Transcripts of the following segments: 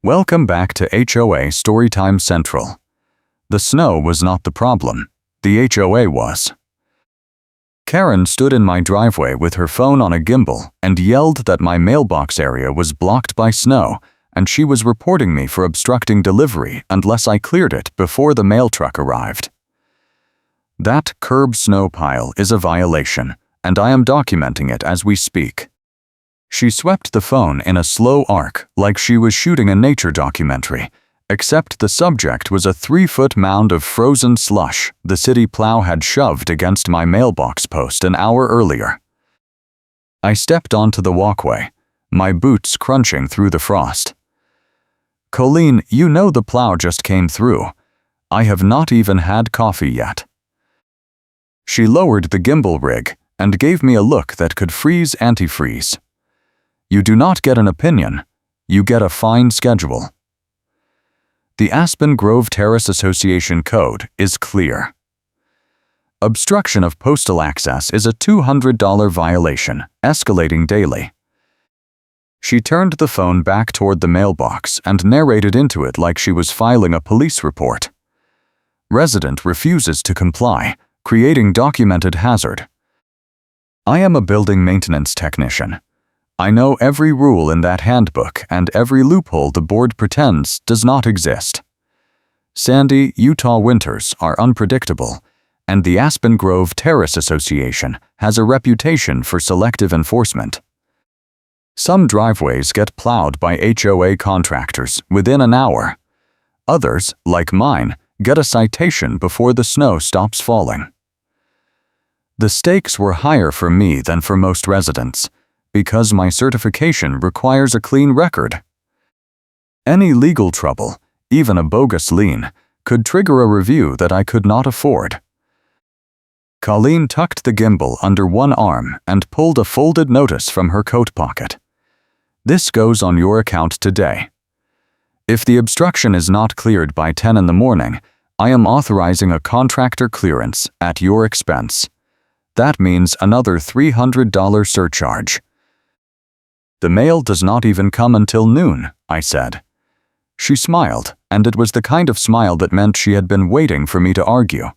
Welcome back to HOA Storytime Central. The snow was not the problem. The HOA was. Karen stood in my driveway with her phone on a gimbal and yelled that my mailbox area was blocked by snow and she was reporting me for obstructing delivery unless I cleared it before the mail truck arrived. That curb snow pile is a violation, and I am documenting it as we speak. She swept the phone in a slow arc like she was shooting a nature documentary, except the subject was a 3-foot mound of frozen slush the city plow had shoved against my mailbox post an hour earlier. I stepped onto the walkway, my boots crunching through the frost. "Colleen, you know the plow just came through. I have not even had coffee yet." She lowered the gimbal rig and gave me a look that could freeze antifreeze. "You do not get an opinion, you get a fine schedule." The Aspen Grove Terrace Association Code is clear. Obstruction of postal access is a $200 violation, escalating daily. She turned the phone back toward the mailbox and narrated into it like she was filing a police report. Resident refuses to comply, creating documented hazard. I am a building maintenance technician. I know every rule in that handbook and every loophole the board pretends does not exist. Sandy, Utah winters are unpredictable, and the Aspen Grove Terrace Association has a reputation for selective enforcement. Some driveways get plowed by HOA contractors within an hour. Others, like mine, get a citation before the snow stops falling. The stakes were higher for me than for most residents, because my certification requires a clean record. Any legal trouble, even a bogus lien, could trigger a review that I could not afford. Colleen tucked the gimbal under one arm and pulled a folded notice from her coat pocket. "This goes on your account today. If the obstruction is not cleared by 10 in the morning, I am authorizing a contractor clearance at your expense. That means another $300 surcharge." "The mail does not even come until noon," I said. She smiled, and it was the kind of smile that meant she had been waiting for me to argue.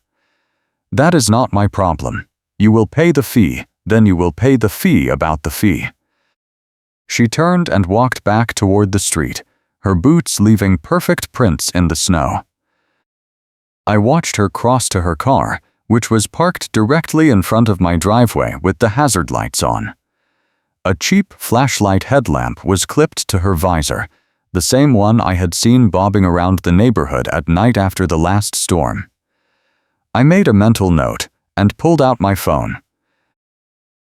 "That is not my problem. You will pay the fee, then you will pay the fee about the fee." She turned and walked back toward the street, her boots leaving perfect prints in the snow. I watched her cross to her car, which was parked directly in front of my driveway with the hazard lights on. A cheap flashlight headlamp was clipped to her visor, the same one I had seen bobbing around the neighborhood at night after the last storm. I made a mental note and pulled out my phone.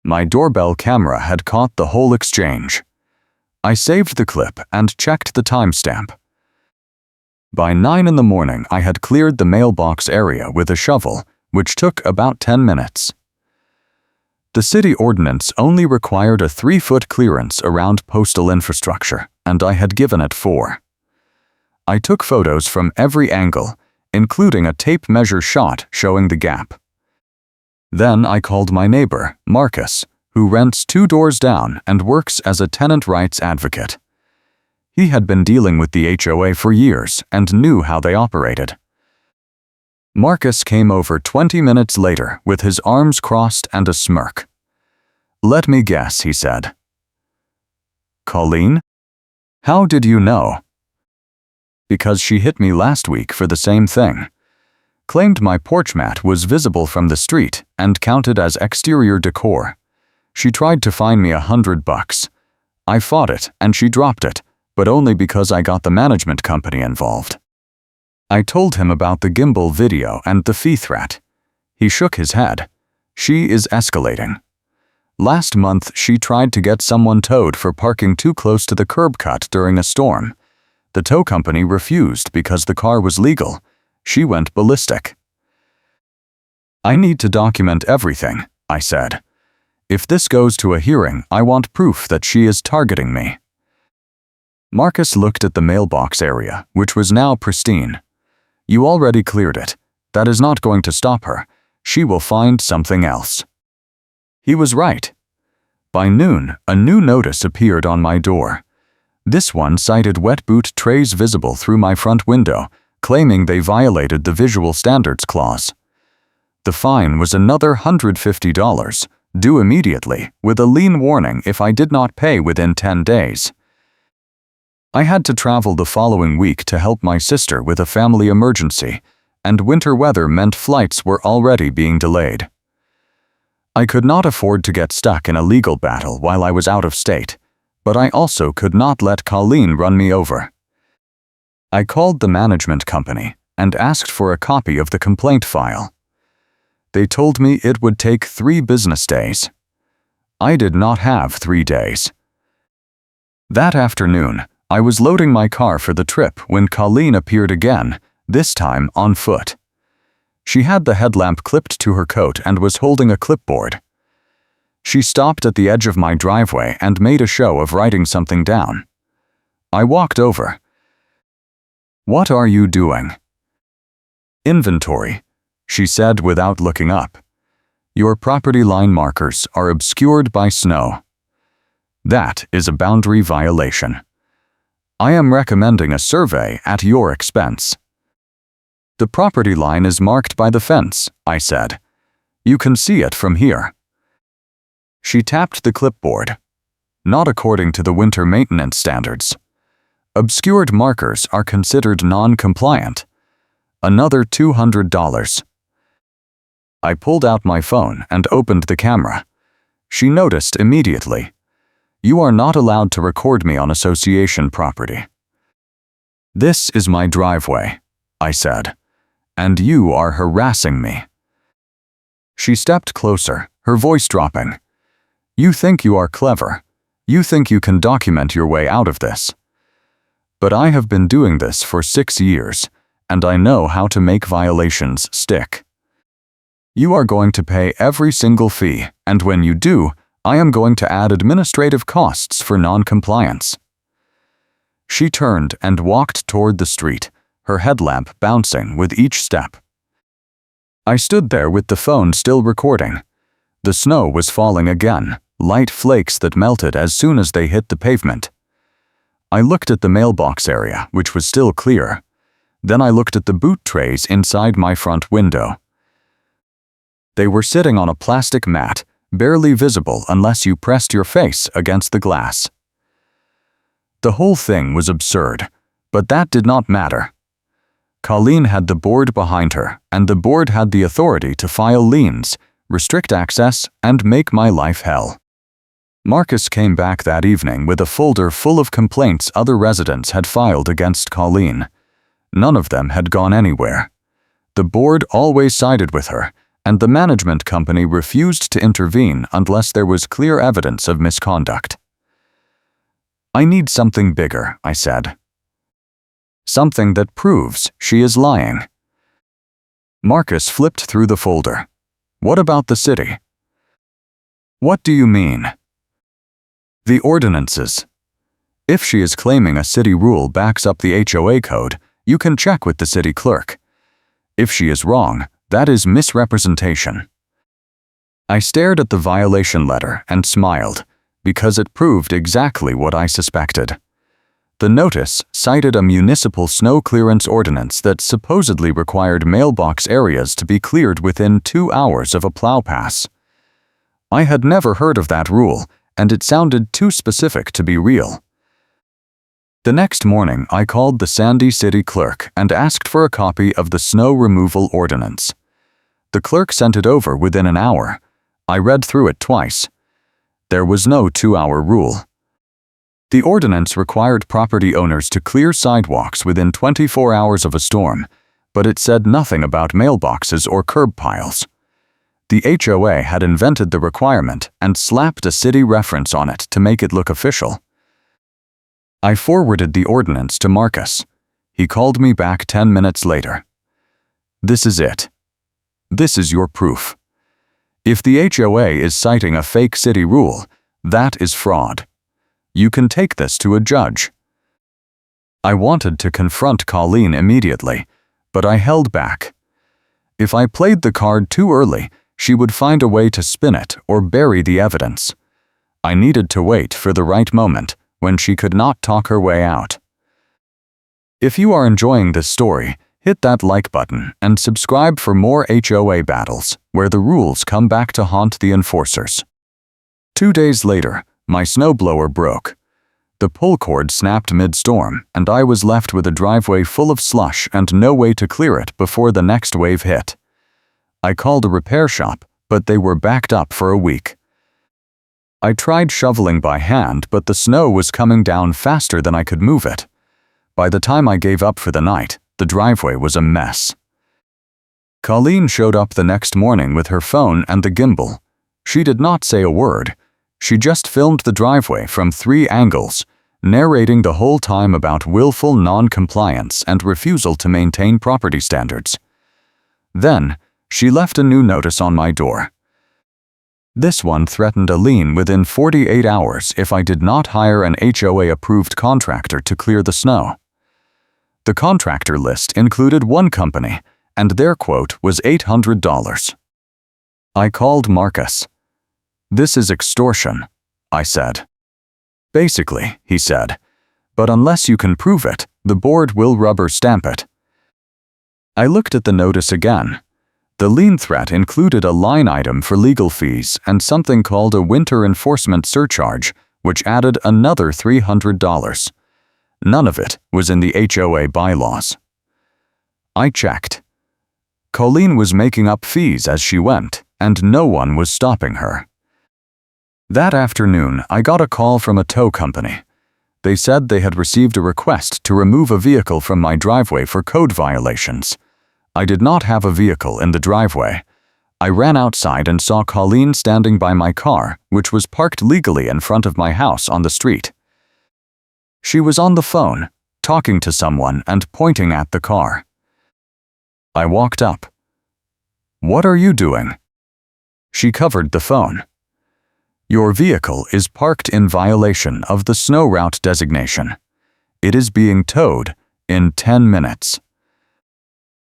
My doorbell camera had caught the whole exchange. I saved the clip and checked the timestamp. By 9 in the morning, I had cleared the mailbox area with a shovel, which took about 10 minutes. The city ordinance only required a 3-foot clearance around postal infrastructure, and I had given it 4. I took photos from every angle, including a tape measure shot showing the gap. Then I called my neighbor, Marcus, who rents 2 doors down and works as a tenant rights advocate. He had been dealing with the HOA for years and knew how they operated. Marcus came over 20 minutes later with his arms crossed and a smirk. "Let me guess," he said. "Colleen? How did you know?" "Because she hit me last week for the same thing. Claimed my porch mat was visible from the street and counted as exterior decor. She tried to fine me $100. I fought it and she dropped it, but only because I got the management company involved." I told him about the gimbal video and the fee threat. He shook his head. "She is escalating. Last month, she tried to get someone towed for parking too close to the curb cut during a storm. The tow company refused because the car was legal. She went ballistic." "I need to document everything," I said. "If this goes to a hearing, I want proof that she is targeting me." Marcus looked at the mailbox area, which was now pristine. "You already cleared it. That is not going to stop her. She will find something else." He was right. By noon, a new notice appeared on my door. This one cited wet boot trays visible through my front window, claiming they violated the Visual Standards Clause. The fine was another $150, due immediately, with a lien warning if I did not pay within 10 days. I had to travel the following week to help my sister with a family emergency, and winter weather meant flights were already being delayed. I could not afford to get stuck in a legal battle while I was out of state, but I also could not let Colleen run me over. I called the management company and asked for a copy of the complaint file. They told me it would take 3 business days. I did not have 3 days. That afternoon, I was loading my car for the trip when Colleen appeared again, this time on foot. She had the headlamp clipped to her coat and was holding a clipboard. She stopped at the edge of my driveway and made a show of writing something down. I walked over. "What are you doing?" "Inventory," she said without looking up. "Your property line markers are obscured by snow. That is a boundary violation. I am recommending a survey at your expense." "The property line is marked by the fence," I said. "You can see it from here." She tapped the clipboard. "Not according to the winter maintenance standards. Obscured markers are considered non-compliant. Another $200. I pulled out my phone and opened the camera. She noticed immediately. "You are not allowed to record me on association property." "This is my driveway," I said, "and you are harassing me." She stepped closer, her voice dropping. "You think you are clever. You think you can document your way out of this. But I have been doing this for 6 years, and I know how to make violations stick. You are going to pay every single fee, and when you do, I am going to add administrative costs for non-compliance." She turned and walked toward the street, her headlamp bouncing with each step. I stood there with the phone still recording. The snow was falling again, light flakes that melted as soon as they hit the pavement. I looked at the mailbox area, which was still clear. Then I looked at the boot trays inside my front window. They were sitting on a plastic mat, barely visible unless you pressed your face against the glass. The whole thing was absurd, but that did not matter. Colleen had the board behind her, and the board had the authority to file liens, restrict access, and make my life hell. Marcus came back that evening with a folder full of complaints other residents had filed against Colleen. None of them had gone anywhere. The board always sided with her, and the management company refused to intervene unless there was clear evidence of misconduct. "I need something bigger," I said. "Something that proves she is lying." Marcus flipped through the folder. "What about the city?" "What do you mean?" "The ordinances. If she is claiming a city rule backs up the HOA code, you can check with the city clerk. If she is wrong, that is misrepresentation." I stared at the violation letter and smiled, because it proved exactly what I suspected. The notice cited a municipal snow clearance ordinance that supposedly required mailbox areas to be cleared within 2 hours of a plow pass. I had never heard of that rule, and it sounded too specific to be real. The next morning, I called the Sandy City clerk and asked for a copy of the snow removal ordinance. The clerk sent it over within an hour. I read through it twice. There was no 2-hour rule. The ordinance required property owners to clear sidewalks within 24 hours of a storm, but it said nothing about mailboxes or curb piles. The HOA had invented the requirement and slapped a city reference on it to make it look official. I forwarded the ordinance to Marcus. He called me back 10 minutes later. "This is it. This is your proof. If the HOA is citing a fake city rule, that is fraud. You can take this to a judge." I wanted to confront Colleen immediately, but I held back. If I played the card too early, she would find a way to spin it or bury the evidence. I needed to wait for the right moment, when she could not talk her way out. If you are enjoying this story, hit that like button and subscribe for more HOA battles where the rules come back to haunt the enforcers. 2 days later, my snowblower broke. The pull cord snapped mid-storm, and I was left with a driveway full of slush and no way to clear it before the next wave hit. I called a repair shop, but they were backed up for a week. I tried shoveling by hand, but the snow was coming down faster than I could move it. By the time I gave up for the night, the driveway was a mess. Colleen showed up the next morning with her phone and the gimbal. She did not say a word. She just filmed the driveway from 3 angles, narrating the whole time about willful non-compliance and refusal to maintain property standards. Then, she left a new notice on my door. This one threatened a lien within 48 hours if I did not hire an HOA-approved contractor to clear the snow. The contractor list included one company, and their quote was $800. I called Marcus. "This is extortion," I said. "Basically," he said, "but unless you can prove it, the board will rubber stamp it." I looked at the notice again. The lien threat included a line item for legal fees and something called a winter enforcement surcharge, which added another $300. None of it was in the HOA bylaws. I checked. Colleen was making up fees as she went, and no one was stopping her. That afternoon, I got a call from a tow company. They said they had received a request to remove a vehicle from my driveway for code violations. I did not have a vehicle in the driveway. I ran outside and saw Colleen standing by my car, which was parked legally in front of my house on the street. She was on the phone, talking to someone and pointing at the car. I walked up. "What are you doing?" She covered the phone. "Your vehicle is parked in violation of the snow route designation. It is being towed in 10 minutes.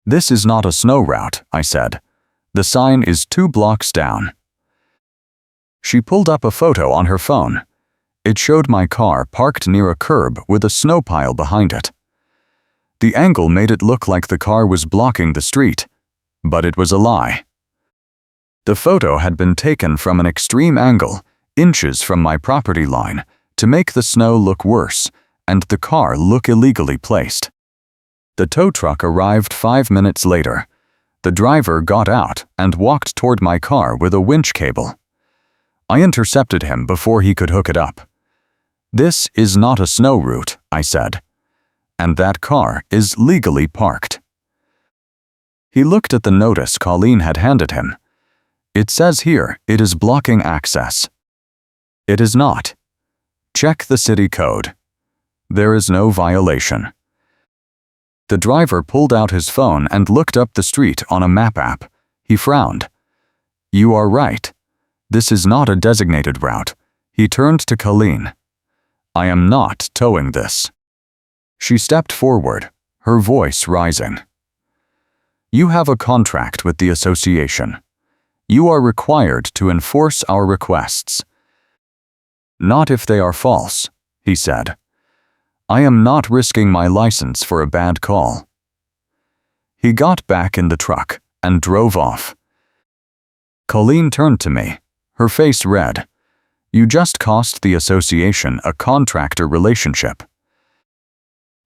"This is not a snow route," I said. "The sign is 2 blocks down." She pulled up a photo on her phone. It showed my car parked near a curb with a snow pile behind it. The angle made it look like the car was blocking the street, but it was a lie. The photo had been taken from an extreme angle, inches from my property line, to make the snow look worse and the car look illegally placed. The tow truck arrived 5 minutes later. The driver got out and walked toward my car with a winch cable. I intercepted him before he could hook it up. "This is not a snow route," I said, "and that car is legally parked." He looked at the notice Colleen had handed him. "It says here it is blocking access." "It is not. Check the city code. There is no violation." The driver pulled out his phone and looked up the street on a map app. He frowned. "You are right. This is not a designated route." He turned to Colleen. "I am not towing this." She stepped forward, her voice rising. "You have a contract with the association. You are required to enforce our requests." "Not if they are false," he said. "I am not risking my license for a bad call." He got back in the truck and drove off. Colleen turned to me, her face red. "You just cost the association a contractor relationship."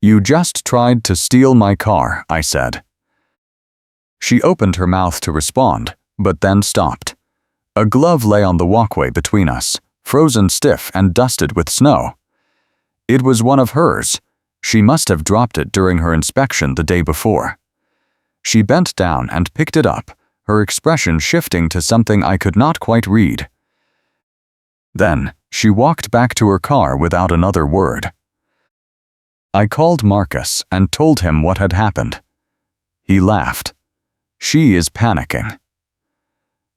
"You just tried to steal my car," I said. She opened her mouth to respond, but then stopped. A glove lay on the walkway between us, frozen stiff and dusted with snow. It was one of hers. She must have dropped it during her inspection the day before. She bent down and picked it up, her expression shifting to something I could not quite read. Then, she walked back to her car without another word. I called Marcus and told him what had happened. He laughed. "She is panicking."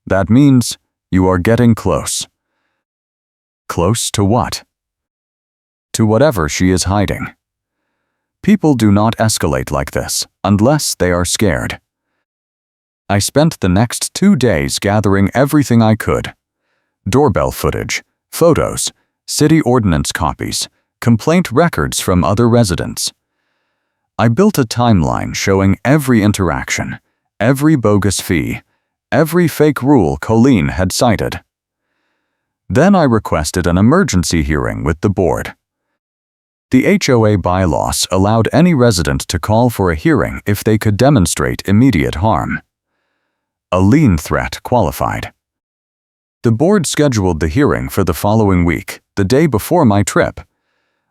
"That means you are getting close." "Close to what?" "To whatever she is hiding." People do not escalate like this unless they are scared. I spent the next 2 days gathering everything I could. Doorbell footage, photos, city ordinance copies, complaint records from other residents. I built a timeline showing every interaction, every bogus fee, every fake rule Colleen had cited. Then I requested an emergency hearing with the board. The HOA bylaws allowed any resident to call for a hearing if they could demonstrate immediate harm. A lien threat qualified. The board scheduled the hearing for the following week, the day before my trip.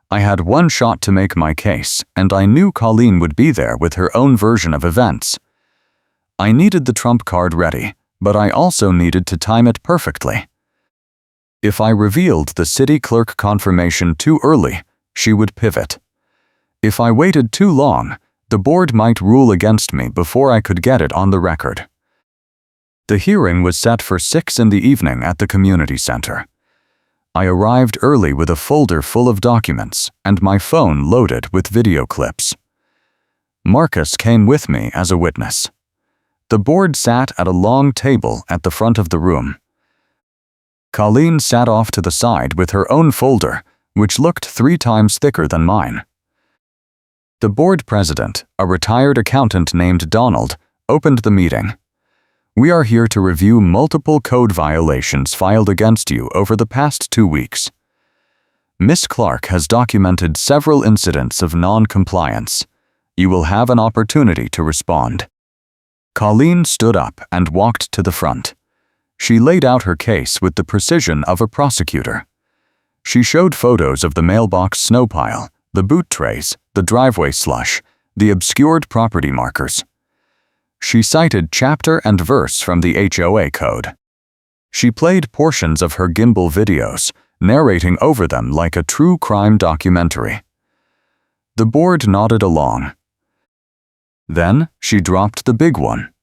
I had one shot to make my case, and I knew Colleen would be there with her own version of events. I needed the trump card ready, but I also needed to time it perfectly. If I revealed the city clerk confirmation too early, she would pivot. If I waited too long, the board might rule against me before I could get it on the record. The hearing was set for 6 in the evening at the community center. I arrived early with a folder full of documents and my phone loaded with video clips. Marcus came with me as a witness. The board sat at a long table at the front of the room. Colleen sat off to the side with her own folder, which looked 3 times thicker than mine. The board president, a retired accountant named Donald, opened the meeting. We are here to review multiple code violations filed against you over the past 2 weeks. Miss Clark has documented several incidents of non-compliance. You will have an opportunity to respond. Colleen stood up and walked to the front. She laid out her case with the precision of a prosecutor. She showed photos of the mailbox snow pile, the boot trays, the driveway slush, the obscured property markers. She cited chapter and verse from the HOA code. She played portions of her gimbal videos, narrating over them like a true crime documentary. The board nodded along. Then she dropped the big one.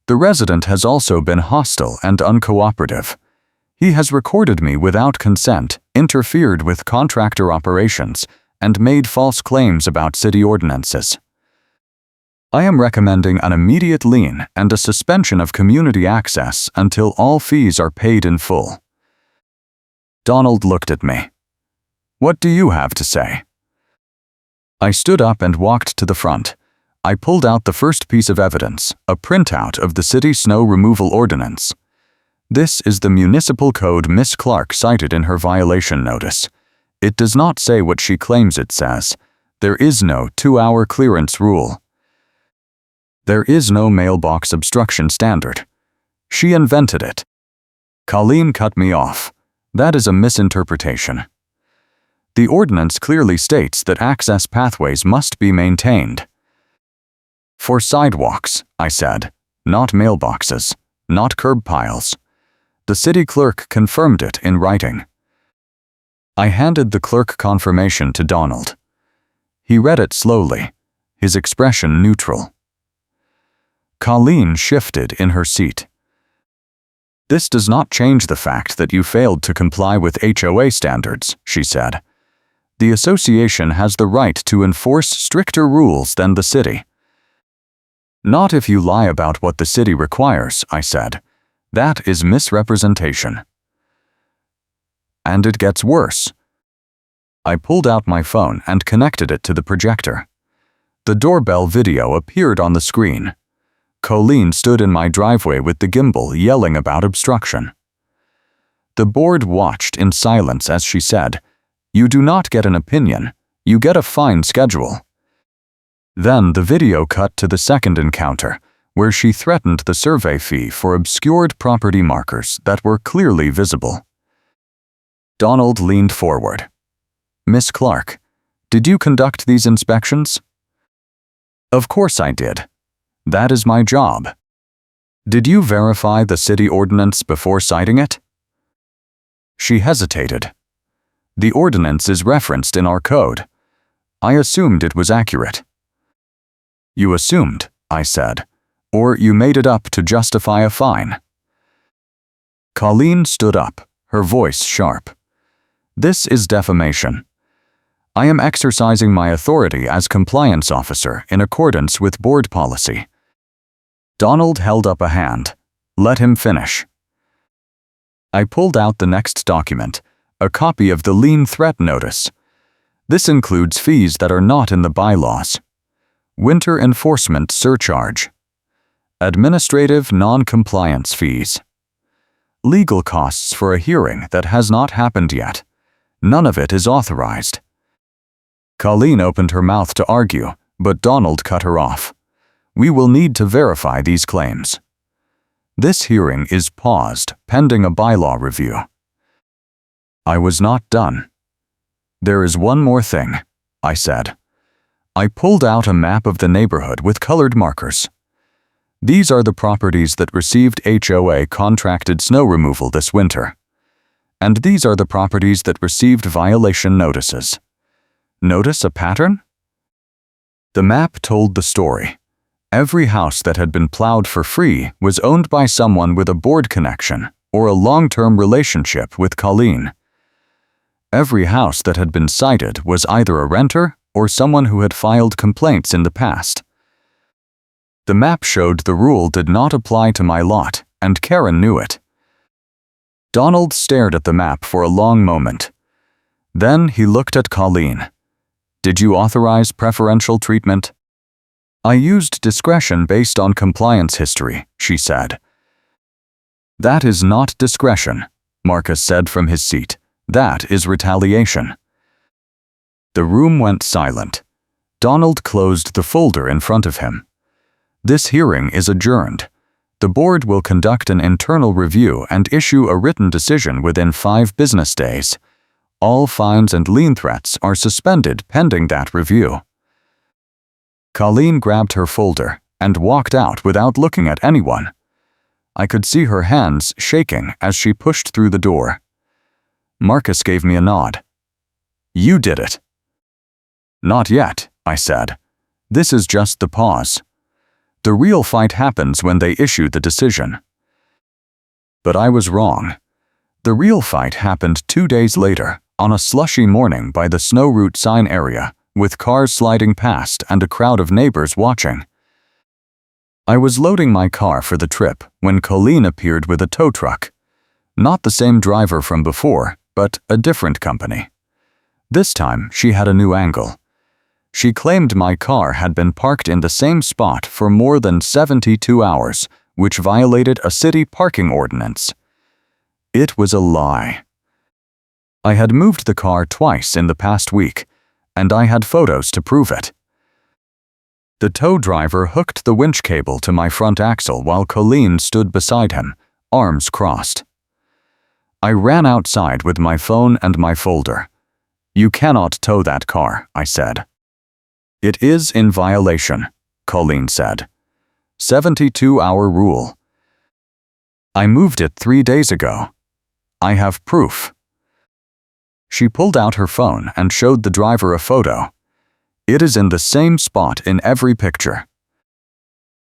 The resident has also been hostile and uncooperative. He has recorded me without consent, interfered with contractor operations, and made false claims about city ordinances. I am recommending an immediate lien and a suspension of community access until all fees are paid in full. Donald looked at me. What do you have to say? I stood up and walked to the front. I pulled out the first piece of evidence, a printout of the city snow removal ordinance. This is the municipal code Miss Clark cited in her violation notice. It does not say what she claims it says. There is no 2-hour clearance rule. There is no mailbox obstruction standard. She invented it. Colleen cut me off. That is a misinterpretation. The ordinance clearly states that access pathways must be maintained. For sidewalks, I said, not mailboxes, not curb piles. The city clerk confirmed it in writing. I handed the clerk confirmation to Donald. He read it slowly, his expression neutral. Colleen shifted in her seat. This does not change the fact that you failed to comply with HOA standards, she said. The association has the right to enforce stricter rules than the city. Not if you lie about what the city requires, I said. That is misrepresentation. And it gets worse. I pulled out my phone and connected it to the projector. The doorbell video appeared on the screen. Colleen stood in my driveway with the gimbal yelling about obstruction. The board watched in silence as she said, "You do not get an opinion, you get a fine schedule." Then the video cut to the second encounter, where she threatened the survey fee for obscured property markers that were clearly visible. Donald leaned forward. Miss Clark, did you conduct these inspections? Of course I did. That is my job. Did you verify the city ordinance before citing it? She hesitated. The ordinance is referenced in our code. I assumed it was accurate. You assumed, I said, or you made it up to justify a fine. Colleen stood up, her voice sharp. This is defamation. I am exercising my authority as compliance officer in accordance with board policy. Donald held up a hand. Let him finish. I pulled out the next document, a copy of the lien threat notice. This includes fees that are not in the bylaws. Winter enforcement surcharge. Administrative non-compliance fees. Legal costs for a hearing that has not happened yet. None of it is authorized. Colleen opened her mouth to argue, but Donald cut her off. We will need to verify these claims. This hearing is paused pending a bylaw review. I was not done. There is one more thing, I said. I pulled out a map of the neighborhood with colored markers. These are the properties that received HOA contracted snow removal this winter. And these are the properties that received violation notices. Notice a pattern? The map told the story. Every house that had been plowed for free was owned by someone with a board connection or a long-term relationship with Colleen. Every house that had been cited was either a renter or someone who had filed complaints in the past. The map showed the rule did not apply to my lot, and Karen knew it. Donald stared at the map for a long moment. Then he looked at Colleen. Did you authorize preferential treatment? I used discretion based on compliance history, she said. That is not discretion, Marcus said from his seat. That is retaliation. The room went silent. Donald closed the folder in front of him. This hearing is adjourned. The board will conduct an internal review and issue a written decision within 5 business days. All fines and lien threats are suspended pending that review. Colleen grabbed her folder and walked out without looking at anyone. I could see her hands shaking as she pushed through the door. Marcus gave me a nod. You did it. Not yet, I said. This is just the pause. The real fight happens when they issue the decision. But I was wrong. The real fight happened 2 days later, on a slushy morning by the snow route sign area, with cars sliding past and a crowd of neighbors watching. I was loading my car for the trip when Colleen appeared with a tow truck. Not the same driver from before, but a different company. This time, she had a new angle. She claimed my car had been parked in the same spot for more than 72 hours, which violated a city parking ordinance. It was a lie. I had moved the car twice in the past week, and I had photos to prove it. The tow driver hooked the winch cable to my front axle while Colleen stood beside him, arms crossed. I ran outside with my phone and my folder. You cannot tow that car, I said. It is in violation, Colleen said. 72-hour rule. I moved it 3 days ago. I have proof. She pulled out her phone and showed the driver a photo. It is in the same spot in every picture.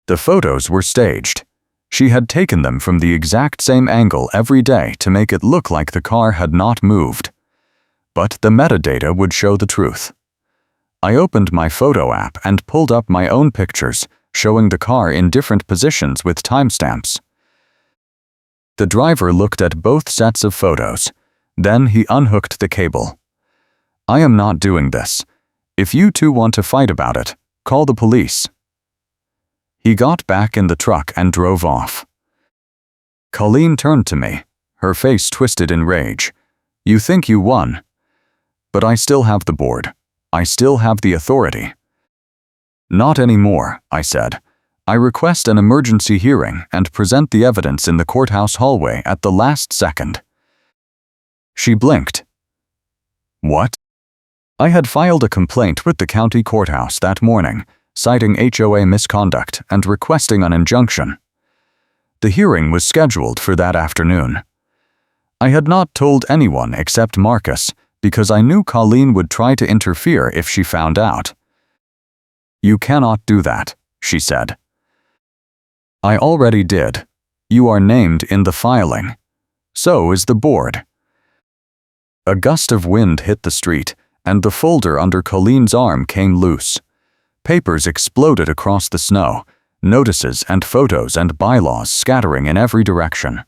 The photos were staged. She had taken them from the exact same angle every day to make it look like the car had not moved. But the metadata would show the truth. I opened my photo app and pulled up my own pictures, showing the car in different positions with timestamps. The driver looked at both sets of photos. Then he unhooked the cable. I am not doing this. If you two want to fight about it, call the police. He got back in the truck and drove off. Colleen turned to me, her face twisted in rage. You think you won? But I still have the board. I still have the authority. Not anymore, I said. I request an emergency hearing and present the evidence in the courthouse hallway at the last second. She blinked. What? I had filed a complaint with the county courthouse that morning, citing HOA misconduct and requesting an injunction. The hearing was scheduled for that afternoon. I had not told anyone except Marcus because I knew Colleen would try to interfere if she found out. You cannot do that, she said. I already did. You are named in the filing. So is the board. A gust of wind hit the street, and the folder under Colleen's arm came loose. Papers exploded across the snow, notices and photos and bylaws scattering in every direction.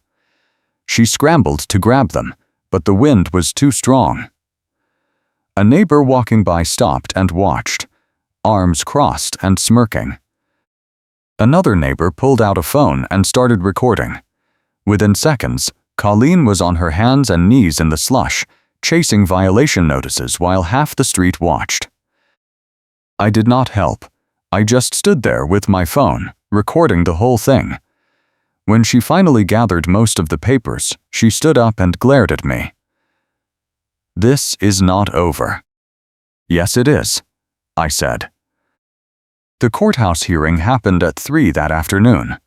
She scrambled to grab them, but the wind was too strong. A neighbor walking by stopped and watched, arms crossed and smirking. Another neighbor pulled out a phone and started recording. Within seconds, Colleen was on her hands and knees in the slush, chasing violation notices while half the street watched. I did not help. I just stood there with my phone, recording the whole thing. When she finally gathered most of the papers, she stood up and glared at me. "This is not over." "Yes, it is," I said. The courthouse hearing happened at 3 that afternoon.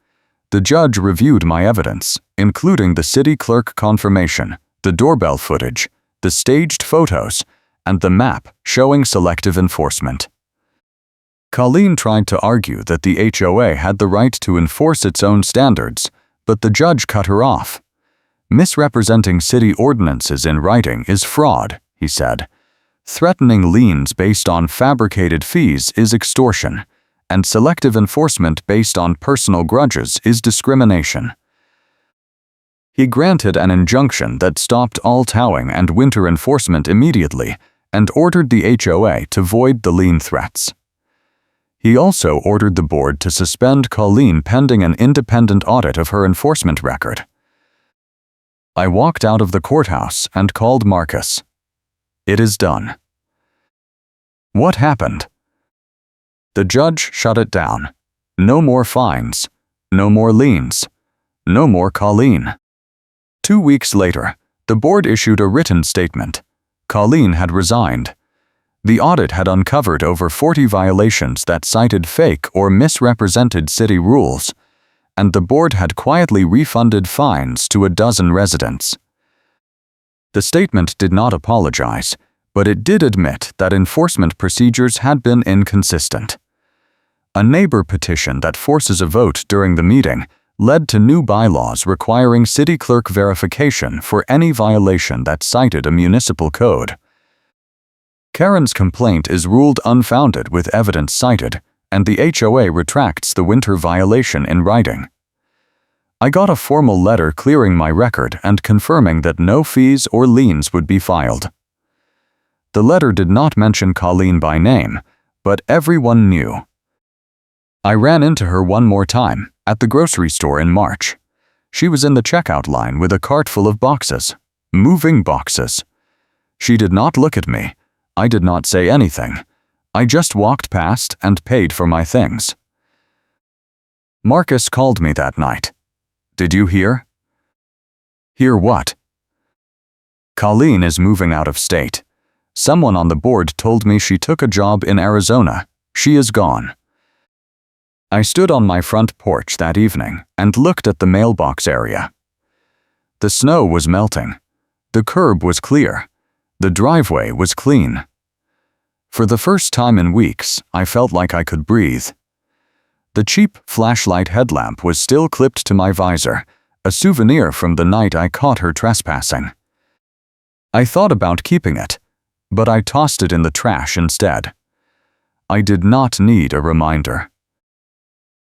The judge reviewed my evidence, including the city clerk confirmation, the doorbell footage, the staged photos, and the map showing selective enforcement. Colleen tried to argue that the HOA had the right to enforce its own standards, but the judge cut her off. "Misrepresenting city ordinances in writing is fraud," he said. "Threatening liens based on fabricated fees is extortion, and selective enforcement based on personal grudges is discrimination." He granted an injunction that stopped all towing and winter enforcement immediately and ordered the HOA to void the lien threats. He also ordered the board to suspend Colleen pending an independent audit of her enforcement record. I walked out of the courthouse and called Marcus. "It is done." "What happened?" The judge shut it down. No more fines. No more liens. No more Colleen. 2 weeks later, the board issued a written statement. Colleen had resigned. The audit had uncovered over 40 violations that cited fake or misrepresented city rules, and the board had quietly refunded fines to a dozen residents. The statement did not apologize, but it did admit that enforcement procedures had been inconsistent. A neighbor petition that forces a vote during the meeting led to new bylaws requiring city clerk verification for any violation that cited a municipal code. Karen's complaint is ruled unfounded with evidence cited, and the HOA retracts the winter violation in writing. I got a formal letter clearing my record and confirming that no fees or liens would be filed. The letter did not mention Colleen by name, but everyone knew. I ran into her one more time, at the grocery store in March. She was in the checkout line with a cart full of boxes, moving boxes. She did not look at me. I did not say anything. I just walked past and paid for my things. Marcus called me that night. "Did you hear?" "Hear what?" "Colleen is moving out of state. Someone on the board told me she took a job in Arizona. She is gone." I stood on my front porch that evening and looked at the mailbox area. The snow was melting. The curb was clear. The driveway was clean. For the first time in weeks, I felt like I could breathe. The cheap flashlight headlamp was still clipped to my visor, a souvenir from the night I caught her trespassing. I thought about keeping it, but I tossed it in the trash instead. I did not need a reminder.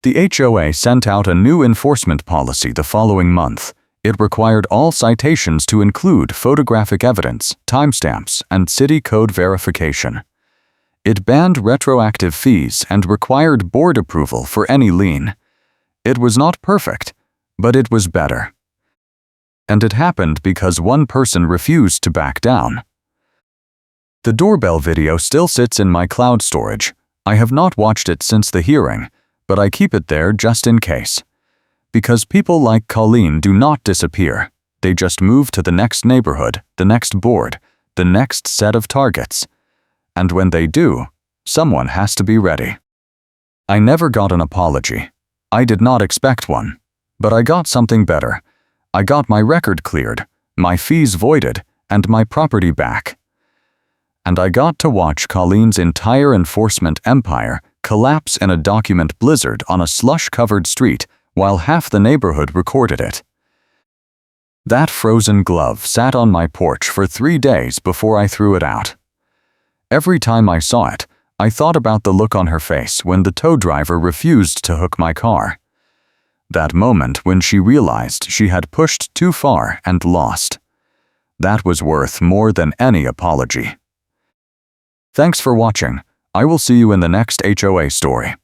The HOA sent out a new enforcement policy the following month. It required all citations to include photographic evidence, timestamps, and city code verification. It banned retroactive fees and required board approval for any lien. It was not perfect, but it was better. And it happened because one person refused to back down. The doorbell video still sits in my cloud storage. I have not watched it since the hearing, but I keep it there just in case. Because people like Colleen do not disappear. They just move to the next neighborhood, the next board, the next set of targets. And when they do, someone has to be ready. I never got an apology. I did not expect one. But I got something better. I got my record cleared, my fees voided, and my property back. And I got to watch Colleen's entire enforcement empire collapse in a document blizzard on a slush-covered street while half the neighborhood recorded it. That frozen glove sat on my porch for 3 days before I threw it out. Every time I saw it, I thought about the look on her face when the tow driver refused to hook my car. That moment when she realized she had pushed too far and lost. That was worth more than any apology. Thanks for watching. I will see you in the next HOA story.